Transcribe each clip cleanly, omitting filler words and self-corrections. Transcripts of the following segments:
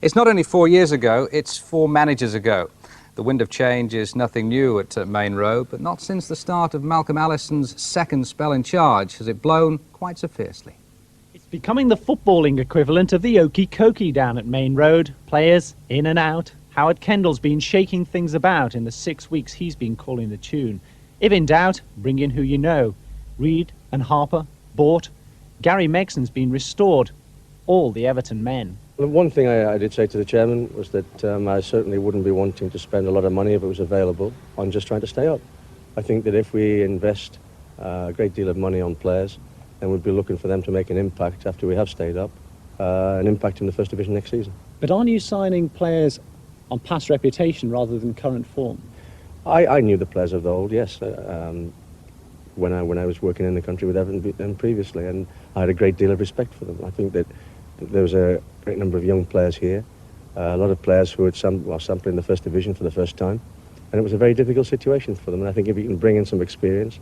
It's not only 4 years ago, it's 4 managers ago. The wind of change is nothing new at Main Road, but not since the start of Malcolm Allison's second spell in charge has it blown quite so fiercely. It's becoming the footballing equivalent of the Okie Kokie down at Main Road. Players in and out. Howard Kendall's been shaking things about in the 6 weeks he's been calling the tune. If in doubt, bring in who you know. Reid and Harper, bought. Gary Megson's been restored. All the Everton men. Well, one thing I did say to the chairman was that I certainly wouldn't be wanting to spend a lot of money if it was available on just trying to stay up. I think that if we invest a great deal of money on players, then we'd be looking for them to make an impact after we have stayed up, an impact in the First Division next season. But aren't you signing players on past reputation rather than current form? I knew the players of the old, yes, when I was working in the country with Everton previously, and I had a great deal of respect for them. I think that there was a great number of young players here, a lot of players who had sampling the First Division for the first time, and it was a very difficult situation for them. And I think if you can bring in some experience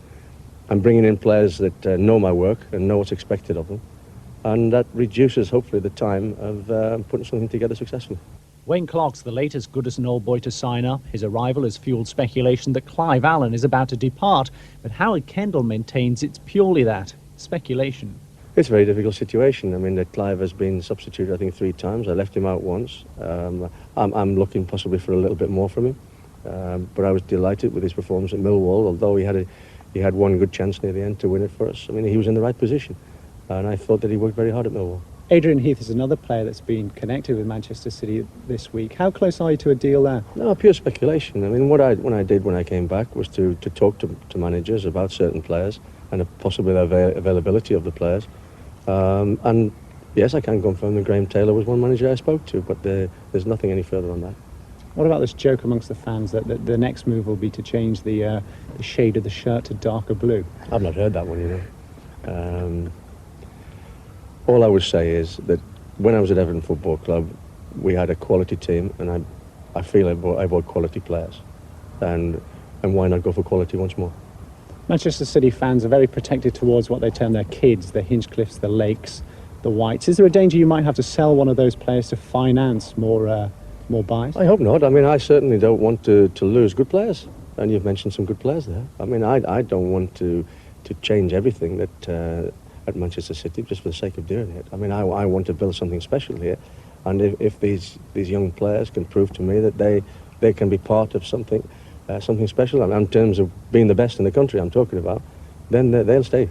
and bringing in players that know my work and know what's expected of them, and that reduces hopefully the time of putting something together successfully. Wayne Clark's the latest Goodison old boy to sign up. His arrival has fueled speculation that Clive Allen is about to depart, but Howard Kendall maintains it's purely that, speculation. It's a very difficult situation. I mean, that Clive has been substituted, I think, 3 times. I left him out once. I'm looking possibly for a little bit more from him. But I was delighted with his performance at Millwall, although he had one good chance near the end to win it for us. I mean, he was in the right position, and I thought that he worked very hard at Millwall. Adrian Heath is another player that's been connected with Manchester City this week. How close are you to a deal there? No, pure speculation. I mean, what I did when I came back was to talk to managers about certain players and possibly the availability of the players. And yes, I can confirm that Graham Taylor was one manager I spoke to, but there's nothing any further on that. What about this joke amongst the fans that the next move will be to change the shade of the shirt to darker blue? I've not heard that one, you know. All I would say is that when I was at Everton Football Club, we had a quality team, and I feel I bought quality players. And why not go for quality once more? Manchester City fans are very protected towards what they term their kids, the Hinchcliffes, the Lakes, the Whites. Is there a danger you might have to sell one of those players to finance more buys? I hope not. I mean, I certainly don't want to lose good players. And you've mentioned some good players there. I mean, I don't want to change everything that at Manchester City just for the sake of doing it. I mean, I want to build something special here. And if these young players can prove to me that they can be part of something special, in terms of being the best in the country I'm talking about, then they'll stay.